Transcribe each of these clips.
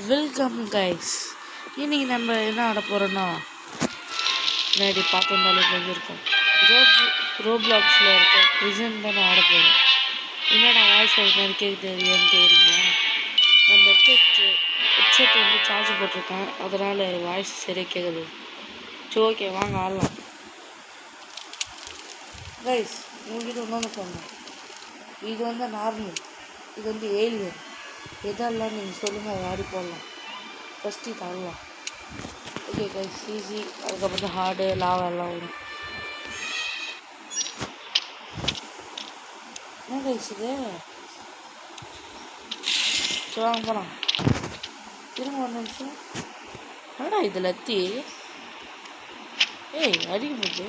Welcome guys. இன்னைக்கு நம்ம என்ன ஆட போகிறோன்னா, முன்னாடி பார்த்துருந்தாலே தெரிஞ்சிருக்கோம். ரோப்ளாக்ஸில் இருக்க ப்ரிசன் தான் ஆட போகிறோம். என்னடா வாய்ஸ் அது மாதிரி கேட்குதுன்னு கேட்குறீங்களா? நம்ம ஹெட்செட் வந்து சார்ஜ் போட்டிருக்கேன், அதனால் வாய்ஸ் சரியாக கேட்குது. சரி, ஓகே, வாங்க ஆடலாம். கைஸ், உங்கள்கிட்ட இன்னொன்று சொன்னேன். இது வந்து நார்மல், இது வந்து ஏலியன். எதெல்லாம் நீங்கள் சொல்லுங்கள், அதை ஆடி போடலாம். ஃபஸ்ட்டு இது ஆடலாம். Okay guys, easy. அதுக்கப்புறம் தான் ஹார்டு, லாவா எல்லாம் வரும். என்ன கைஸ் இது? சரி, வாங்க போகலாம். திரும்ப ஒரு நிமிஷம். என்னடா இது லத்தி? ஏய், அடிக்க போகுது.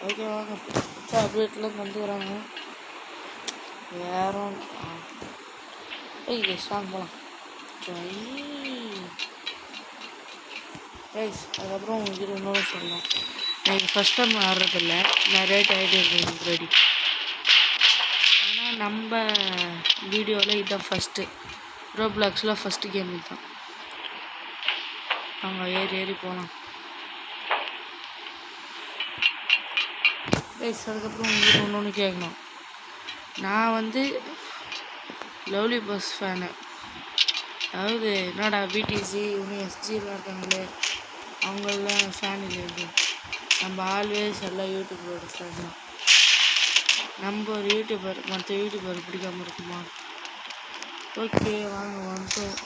ஓகே, வாங்க. அப்டேட்லாம் வந்துக்கிறாங்க. வேறும் ஏய் கைஸ், வாங்க போகலாம். கைஸ், அதுக்கப்புறம் உங்கள்கிட்ட இன்னொரு சொல்லலாம். நான் இது ஃபஸ்ட் டைம் ஆடுறதில்ல, நிறைய ஐடியா இருக்குது முன்னாடி. ஆனால் நம்ம வீடியோவில் இதுதான் ஃபஸ்ட்டு. ரோப்ளாக்ஸில் ஃபஸ்ட்டு கேம் இதுதான். அவங்க ஏறி போகலாம். கைஸ், அதுக்கப்புறம் உங்கள்கிட்ட ஒன்று கேட்கணும். நான் வந்து லவ்லி பஸ் ஃபேனு. அதாவது என்னடா பிடிசி இன்னும் எஸ்ஜிலாம் இருக்காங்களே, அவங்களெலாம் ஃபேன் இல்லையாது. நம்ம ஆல்வேஸ் எல்லாம் யூடியூபரோட ஃபேன் தான். நம்ம ஒரு யூடியூபர் மற்ற யூடியூபர் பிடிக்காமல் இருக்குமா? ஓகே, வாங்க வந்துட்டோம்.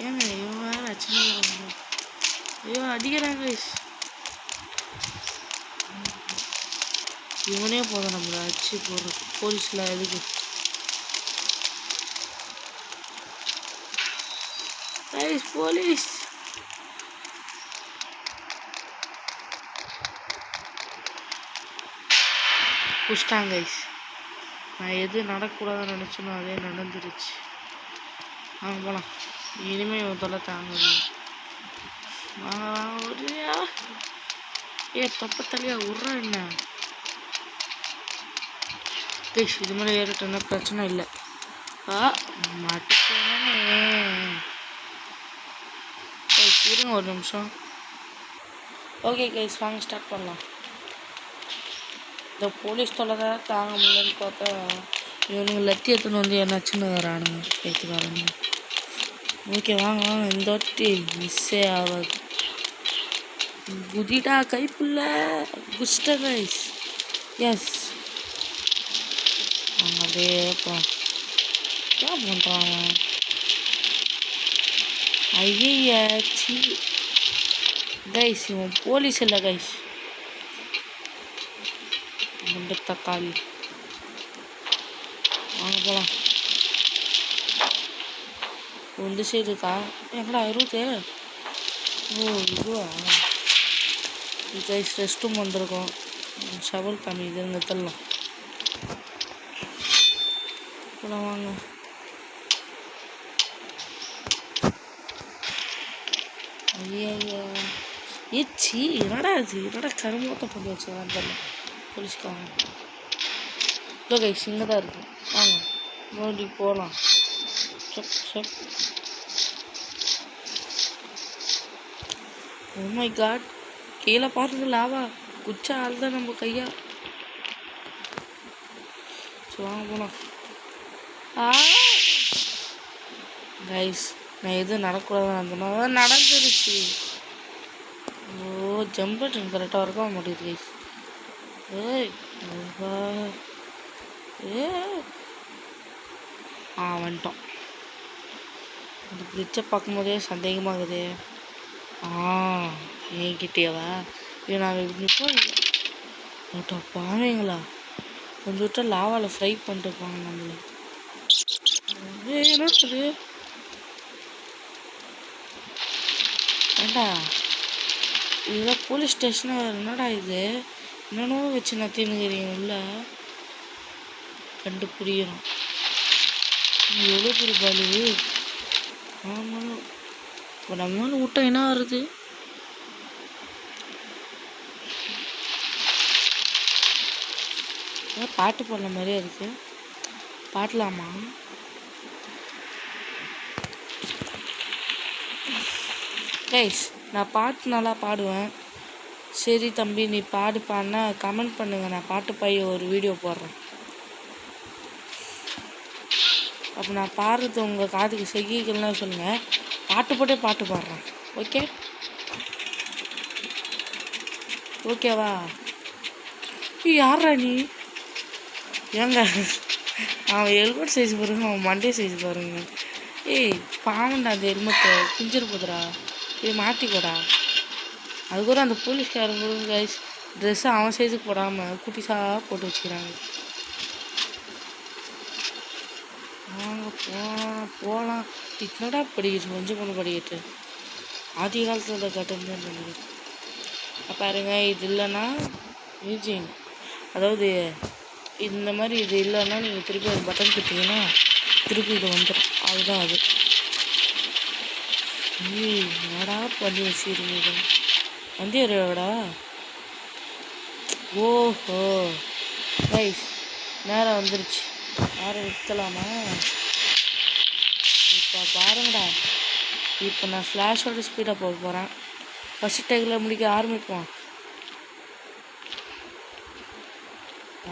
ஏங்க இவன் வேறு அச்சுன்னு ஐயோ அடிக்கிறாங்க. இவனே போதும் நம்மளை அச்சு போடுறது. போலீஸில் எதுக்கு? போலீஸ் புஷ்டாங்க கைஸ். நான் எது நடக்கக்கூடாதுன்னு நினச்சோனோ அதே நடந்துருச்சு. வாங்க போகலாம். இனிமேல் இவன் தொலை தாங்க. வாங்க வாங்க ஒரேயா. தொப்ப தலையா விட்றா என்ன கைஸ்? இது மாதிரி ஏறிட்டோன்னா பிரச்சனை இல்லை. மாட்டிக்கோனே. கைஸ் இருங்க ஒரு நிமிஷம். ஓகே கைஸ், வாங்க ஸ்டார்ட் பண்ணலாம். இந்த போலீஸ் தொலை தான் தாங்க முடியலன்னு பார்த்தா இவனுங்க லத்தி எடுத்துன்னு வந்து என்னாச்சுன்னு வரானுங்க பேத்துக்காரங்க. ஓகே, வாங்க வாங்க. இந்த வாட்டி மிஸ்ஸே ஆகாது. குதிடா கைப்புள்ள குஸ்ட கைஸ். எஸ், அவங்க அப்படியே ஏன் பண்ணுறாங்க? ஐயாச்சி கைஸ், இவன் போலீஸ் இல்லை கைஸ், முண்டு தக்காளி. வாங்க போகலாம். இந்த சைடு இருக்கா? எங்கடா இருபது? ஓ இதுவா? கைஸ், ரெஸ்ட் ரூம் வந்திருக்கோம். ஷவல் கம்மி இதுங்க தரலாம். போகலாம் வாங்க. ஐயா ஏச்சி, என்னடா இது? என்னடா கருமூத்த பண்ணி வச்சுருக்கான்னு தெரியல போலீஸ்காரங்க. இல்லை கைஸ், இங்கே தான் இருக்கு. வாங்க மறுபடி போகலாம். Check check. Oh my god, கீழே பாருங்க லாவா. குச்சா ஆள் தான் நம்ம கையா. சரி, வாங்க போகலாம். கைஸ், நான் எதுவும் நடக்கூடாதுன்னு இருந்தேன்னா நடந்துருச்சு. ஓ, ஜம்ப் பட்டன் கரெக்டாக இருக்க மாட்டேங்குது கைஸ். ஏய் வந்துட்டோம். அந்த பிரிட்ஜை பார்க்கும்போதே சந்தேகமாகுது. என்கிட்டேவா? ஏன் நாங்கள் இப்படி நிற்போம் பாவீங்களா? கொஞ்சம் விட்டா லாவாவில் ஃப்ரை பண்ணிட்டு இருப்பாங்க நம்மள. என்ன அது? ஏண்டா இதெல்லாம் போலீஸ் ஸ்டேஷனாக? என்னடா இது? என்னென்னோ வச்சு நத்தினுக்கிறீங்க உள்ள. கண்டு புரியணும். எவ்வளோ பெரிய பாலு. ஆமாம், இப்போ நம்ம விட்டா என்ன வருது? பாட்டு பாடுற மாதிரியே இருக்கு. பாடலாமா? கைஸ் நான் பாட்டு நல்லா பாடுவேன். சரி தம்பி நீ பாடுப்பான்னா கமெண்ட் பண்ணுங்கள், நான் பாட்டு பாடி ஒரு வீடியோ போடுறேன். அப்போ நான் பாடுறது உங்கள் காதுக்கு செகிக்கலன்னா சொல்லுங்கள், பாட்டு போட்டே பாட்டு பாடுறேன். ஓகே ஓகேவா? யாரா நீ? ஏங்க அவன் ஹெல்மெட் சைஸ் பாருங்க, அவன் மண்டே சைஸ் பாருங்க. ஏய் பாவண்டா, அந்த ஹெல்மெட்டை பிஞ்சிரு போதுடா, இது மாற்றிக்கோடா. அதுக்கப்புறம் அந்த போலீஸ்காரங்க கைஸ் ட்ரெஸ்ஸை அவன் சைஸுக்கு போடாமல் குட்டிஸாக போட்டு வச்சுக்கிறாங்க. வாங்க போகலாம். இத்தனடா படிக்கிட்டு கொஞ்சம் பொண்ணு படிக்கிட்டு ஆதி காலத்தில் கட்டுன்னு நினைக்கிறேன். பாருங்க, இது இல்லைன்னா மியூசியம், அதாவது இந்த மாதிரி இது இல்லைன்னா நீங்கள் திருப்பி அது பட்டன் கொடுத்தீங்கன்னா திருப்பி இது வந்துடும். அதுதான் அது. என்னடா பண்ணி வச்சுருங்க வந்தியரோடா. ஓஹோ ரைஸ் நேரம் வந்துருச்சு, ஆரம்பிக்கலாமா? இப்போ பாருங்கடா, இப்போ நான் ஃப்ளாஷோட ஸ்பீடாக போக போகிறேன். ஃபஸ்ட் டேக்கில் முடிக்க ஆரம்பிப்போம்.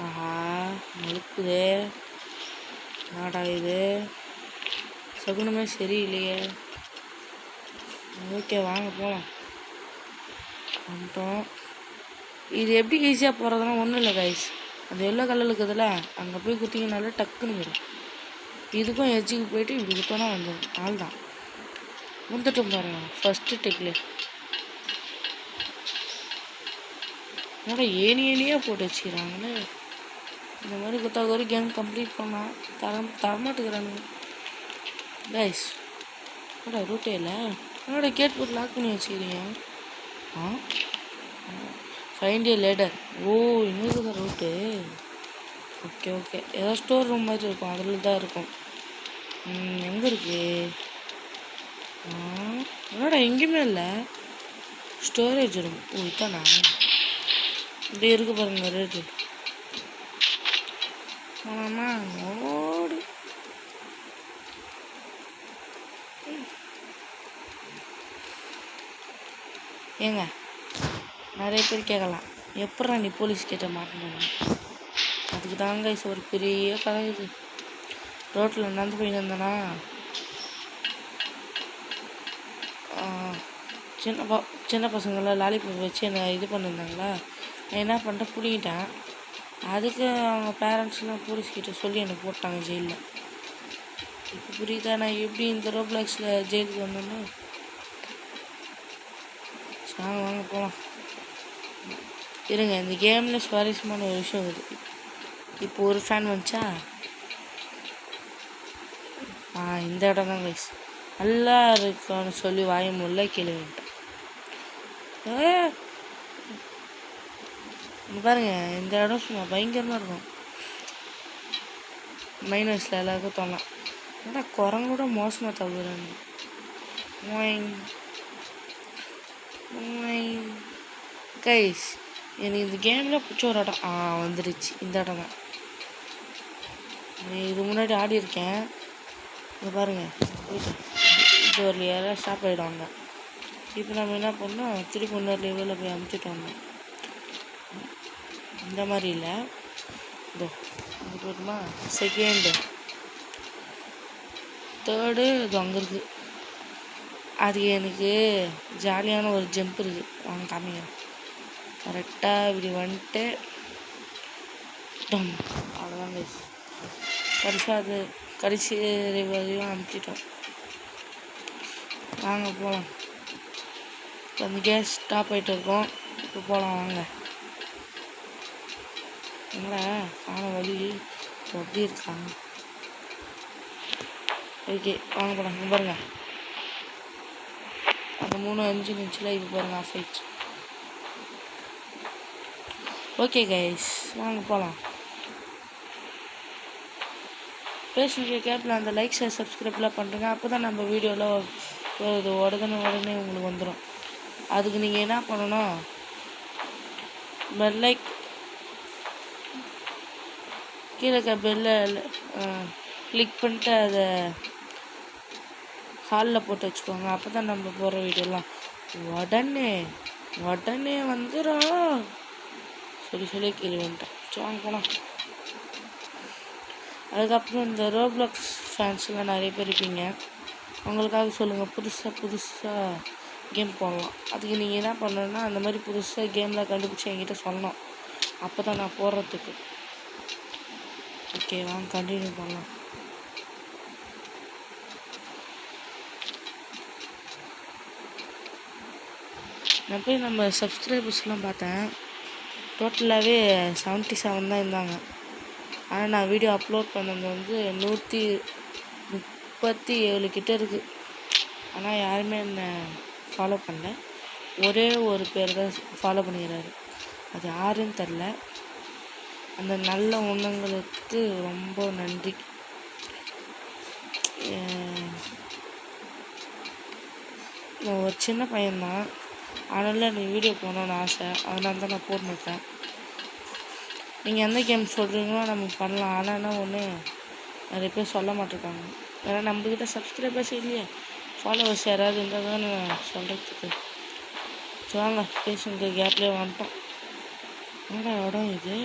ஆஹா முழுக்குது, நாடா இது சகுனமே சரியில்லையே. ஓகே வாங்க போகலாம். வந்துட்டோம். இது எப்படி ஈஸியாக போகிறதுனா ஒன்றும் இல்லை கைஸ், அந்த எல்லோ கலர் இருக்குதுல்ல அங்கே போய் குத்திங்கனாலே டக்குன்னு வரும். இதுக்கும் எஜ்ஜுக்கு போயிட்டு இப்படி குத்தோன்னா வந்துடும். ஆள் தான் வந்துட்டோம் பாருங்க ஃபஸ்ட்டு டெக்கில். என்னோட ஏனியாக போட்டு வச்சுக்கிறாங்கன்னு இந்த மாதிரி குத்தாக ஒரு கேம் கம்ப்ளீட் பண்ணால் தரமாட்டுக்கிறானுங்க கைஸ். என்னோட ரூட்டே இல்லை, என்னோட கேட் போட்டு லாக் பண்ணி வச்சுக்கிறீங்க. ஃபைண்ட் ஏ லேடர். ஓ இன்னொரு ரூட்டு. ஓகே ஓகே, ஏதோ ஸ்டோர் ரூம் மாதிரி இருக்கும், அதில் தான் இருக்கும். எங்கே இருக்கு? என்னோட எங்கேயுமே இல்லை ஸ்டோரேஜ் ரூம். ஓ இதானா? இப்படி இருக்கு பாருங்க ரேட்டு. ஆமாம்மா ஓடு. ஏங்க நிறைய பேர் கேட்கலாம், எப்பட்றா நீ போலீஸ் கிட்ட மாட்டணும்? அதுக்கு தாங்க ஒரு பெரிய கதை. இது ரோட்டில் நடந்து போயிட்டு இருந்தேன்னா சின்ன பசங்களாம் லாலிபாப் வச்சு என்னை இது பண்ணியிருந்தாங்களா, நான் என்ன பண்ணிட்டேன் பிடிக்கிட்டேன். அதுக்கு அவங்க பேரண்ட்ஸ்லாம் போலீஸ்கிட்ட சொல்லி என்னை போட்டாங்க ஜெயிலில். இப்போ புரியுதா நான் எப்படி இந்த ரோப்ளாக்ஸில் ஜெயிலுக்கு வந்தேன்னு? வாங்க போகலாம். இருங்க, இந்த கேமில் சுவாரஸ்யமான ஒரு விஷயம் இருக்குது. இப்போ ஒரு ஃபேன் வந்துச்சா, இந்த இடம் தான் கைஸ் நல்லா இருக்கான்னு சொல்லி வாய முல்ல கீழே விட்டேன். பாருங்க இந்த இடம் சும்மா பயங்கரமாக இருக்கும். மைனஸில் எல்லாருக்கும் தோணலாம், ஏன்னா குரங்கூட மோசமாக தகுறாங்க. கைஸ் எனக்கு இந்த கேமில் பிடிச்ச ஒரு இடம் வந்துடுச்சு. இந்த இடம் தான். இது முன்னாடி ஆடி இருக்கேன். இங்கே பாருங்கள், இது ஒரு லேயராக ஸ்டாப் ஆகிடுவாங்க. இப்போ நம்ம என்ன பண்ணோம், திருப்பி இன்னொரு லெவலில் போய் அமுச்சிட்டு வந்தோம். இந்த மாதிரி இல்லை, இதோ இது போட்டுமா செகண்டு தேர்டு இது அங்கே இருக்குது. அது எனக்கு ஜாலியான ஒரு ஜம்ப் இருக்குது, வாங்க காமிங்க. கரெக்டாக இப்படி வந்துட்டு அவ்வளோதான் கைஸ். கடைசியாக அது கடைசி வரையும் அனுப்பிச்சிட்டோம். வாங்க போகலாம். இப்போ அந்த கேஸ் ஸ்டாப் ஆகிட்டு இருக்கோம். இப்போ போகலாம் வாங்க. எங்களா காண வழி எப்படி இருக்காங்க. ஓகே வாங்க போகலாம். இங்கே பாருங்கள், அந்த 3-5 நிமிஷத்தில் இது பாருங்கள் ஆஃப் ஆயிடுச்சு. ஓகே கைஸ் வாங்க போகலாம். பேசுகிற கேப்பில் அந்த லைக் ஷேர் சப்ஸ்கிரைப்லாம் பண்ணுறேங்க. அப்போ தான் நம்ம வீடியோவில் வருது உடனே உங்களுக்கு வந்துடும். அதுக்கு நீங்கள் என்ன பண்ணணும், பெல்லை கீழே பெல்லை கிளிக் பண்ணிட்டு அதை ஹாலில் போட்டு வச்சுக்கோங்க. அப்போ தான் நம்ம போடுற வீடியோலாம் உடனே உடனே வந்துடும் சொல்லி கீழே வந்துட்டேன். சரி வாங்க போகலாம். அதுக்கப்புறம் இந்த ரோப்ளாக்ஸ் ஃபேன்ஸ்லாம் நிறைய பேர் இருப்பீங்க. அவங்களுக்காக சொல்லுங்கள், புதுசாக கேம் போடலாம். அதுக்கு நீங்கள் என்ன பண்ணணுன்னா அந்த மாதிரி புதுசாக கேமில் கண்டுபிடிச்சி என்கிட்ட சொல்லணும். அப்போ தான் நான் போடுறதுக்கு. ஓகே வாங்க கண்டினியூ பண்ணலாம். நான் போய் நம்ம சப்ஸ்கிரைபர்ஸ்லாம் பார்த்தேன். டோட்டலாகவே 77 தான் இருந்தாங்க. ஆனால் நான் வீடியோ அப்லோட் பண்ணது வந்து 137 கிட்ட இருக்குது. ஆனால் யாருமே என்னை ஃபாலோ பண்ணல. ஒரே ஒரு பேர் தான் ஃபாலோ பண்ணிக்கிறாரு. அது யாருன்னு தெரில. அந்த நல்ல உள்ளங்களுக்கு ரொம்ப நன்றி. நான் ஒரு சின்ன பையன்தான், அதனால எனக்கு வீடியோ போடணுன்னு ஆசை. அதனால தான் நான் போட்டுருக்கேன். நீங்கள் எந்த கேம் சொல்கிறீங்களோ நம்ம பண்ணலாம். ஆனால் ஒன்று நிறைய பேர் சொல்ல மாட்டேருக்காங்க. ஏன்னா நம்மக்கிட்ட சப்ஸ்கிரைபர்ஸ் இல்லையே, ஃபாலோவர்ஸ் யாராவது இருந்தால் தான் நான் சொல்கிறதுக்கு. சரி வாங்க பேசுங்க, கேப்லேயே வந்துட்டோம். என்னடா இடம் இது?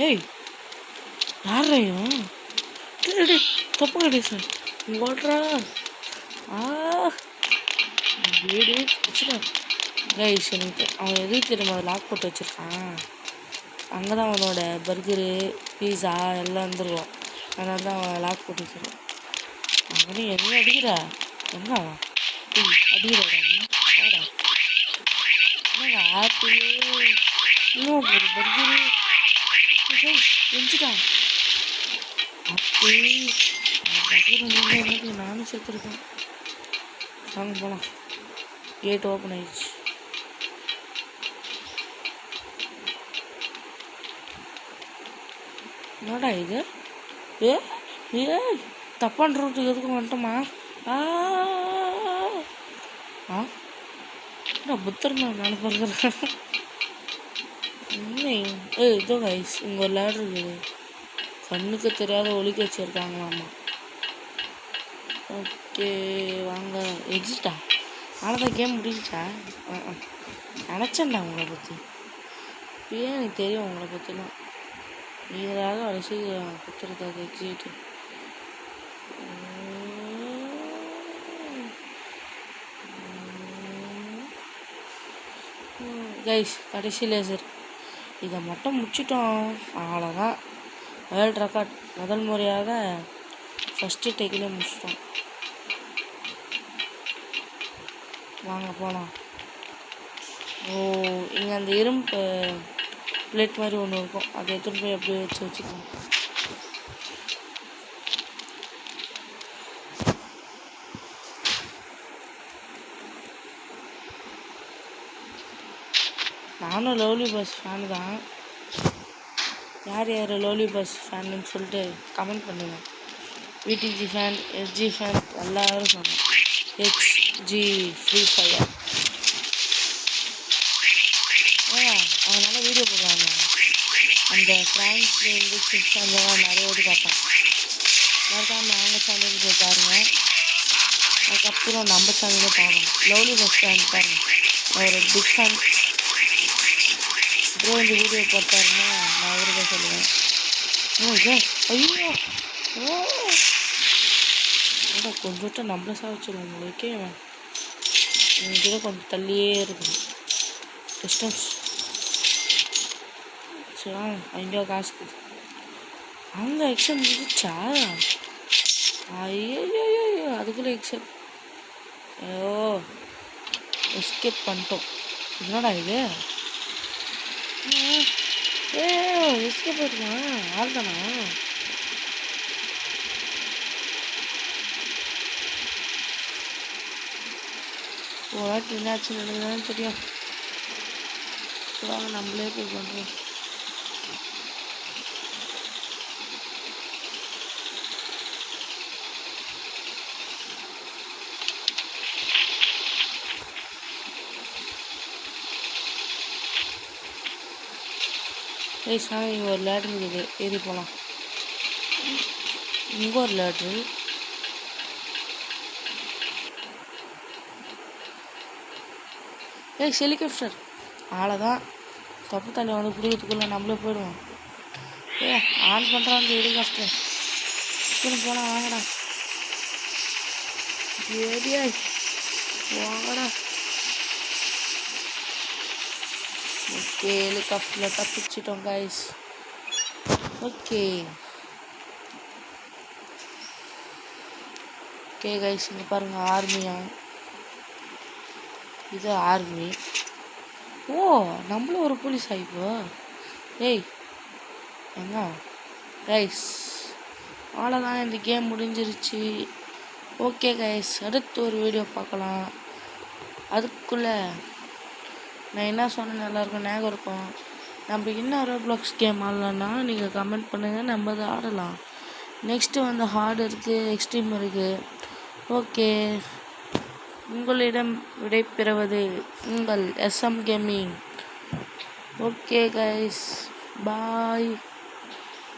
ஏய் யாரா இவன்? தப்பு கிடையாது சார், ஓடுறா. வீடு வச்சுட்டா கைஸ். எனக்கு அவன் எதுக்கு தெரியுமா அதை லாக் போட்டு வச்சுருக்கான். அங்கே தான் அவனோட பர்கரு பீஸா எல்லாம் வந்துருவோம். அதனால தான் அவன் லாக் போட்டு வச்சுருக்கான். அவனே எங்கே அடிக்கிறா? எங்கே அவன் அடிக்கிறாடா? என்னங்க ஆப்பிள் இன்னும் ஒரு பர்கரு வெஞ்சுட்டான். அப்படி பர்கர் நானும் சேர்த்துருக்கேன். வாங்க போகலாம். கேட் ஓப்பன் ஆயிடுச்சு. என்னடா இது? ஏ தப்பான ரூட்டுக்கு எதுக்கும் வந்துட்டோமா? புத்தர் நான் பிறகுறேன். இதோ கைஸ் இங்கே ஒரு லேடர் இருக்குது. கண்ணுக்கு தெரியாத ஒலிக்க வச்சுருக்காங்களாம்மா. ஓகே வாங்க எக்ஸிட்டா. ஆனால் கேம் முடிஞ்சா நினச்சேன்டா உங்களை பற்றி. இப்பயே எனக்கு தெரியும் உங்களை பற்றிலாம். நீங்களாக அலசி கொடுத்துருக்காது எக்ஸிட்டு. கைஸ் கடைசி லேசர் இதை மட்டும் முடிச்சிட்டோம். அவ்வளோதான் வேர்ல்ட் ரெக்கார்ட். முதல் முறையாக ஃபஸ்ட்டு டேக்கிலே முடிச்சிட்டோம். வாங்க போகலாம். இங்கே அந்த இரும்பு பிளேட் மாதிரி ஒன்று இருக்கும், அதை எடுத்துகிட்டு போய் அப்படியே வச்சுக்கோங்க. நானும் லவ்லி பஸ் ஃபேனு தான். யார் லவ்லி பஸ் ஃபேனுன்னு சொல்லிட்டு கமெண்ட் பண்ணுவேன். விடிஜி ஃபேன், எஸ்ஜி ஃபேன் எல்லோரும் சொன்னேன். HG ஃப்ரீ ஃபயர் அதனால வீடியோ போடுவாங்க. அந்த ஃப்ராங்க்ல வந்து சிப்ஸ் அந்தலாம் நிறைய ஓடி பார்ப்பேன். மறக்காமல் அவங்க சேனலுக்கு போய் பாருங்கள். அதுக்கப்புறம் நம்ம சேனலே பாருங்கள். லவ்லி பஸ் ஃபேன் பாருங்கள், நான் ஒரு பிக் ஃபேன். அப்புறம் இந்த வீடியோ பார்த்தாருன்னா நான் அவருதான் சொல்லுவேன். ஐயோ கொஞ்சம் நம்மளை சாதிச்சிடும் உங்களுக்கே. இங்கே கொஞ்சம் தள்ளியே இருக்குது டிஸ்டன்ஸ். சரி ஐயோ காசுக்கு அங்கே எக்ஸாம் முடிச்சா? ஐயோ அதுக்குள்ளே எக்ஸாம். ஐயோ எஸ்கேப் பண்ணிட்டோம். என்னடா இது? எஸ்கேப் போயிருக்கான் ஆள் தானா? ஒரு வாட்டி என்னாச்சு நடக்குதுன்னு தெரியும். சொல்லுவாங்க நம்மளே போய் பண்ணுறோம். சாமி இங்கே ஒரு லேட்ரு இருக்குது, ஏறி போகலாம். இங்கே ஒரு லேட்ரு. ஏய் ஹெலிகாப்டர் அவ்வளோதான். தப்பு தண்ணி வந்து பிடிக்கிறதுக்குள்ளே நம்மளே போயிடுவோம். ஆன் பண்ணுறான் அந்த ஹெலிகாப்டர். போனால் வாங்கடா ஏடியா வாங்கடா. ஓகே ஹெலிகாப்டரில் தப்பிச்சிட்டோம் கைஸ். ஓகே கைஸ் இங்கே பாருங்கள் ஆர்மியா, இது ஆர்மி. ஓ நம்மளும் ஒரு போலீஸ் ஆகிப்போ. ஏய் எங்க கைஸ் அவ்வளோதான், இந்த கேம் முடிஞ்சிருச்சு. ஓகே கைஸ் அடுத்து ஒரு வீடியோ பார்க்கலாம். அதுக்குள்ளே நான் என்ன சொன்னேன்னு எல்லாருக்கும் ஞாபகம் இருக்கும். நம்ம இன்னும் ரோப்ளாக்ஸ் கேம் ஆடலான்னா நீங்கள் கமெண்ட் பண்ணுங்கள், நம்ம அதை ஆடலாம். நெக்ஸ்ட்டு வந்து ஹார்டு இருக்குது, எக்ஸ்ட்ரீம் இருக்குது. ஓகே உங்களிடம் விடைபெறுவது உங்கள் SM gaming. Okay guys bye.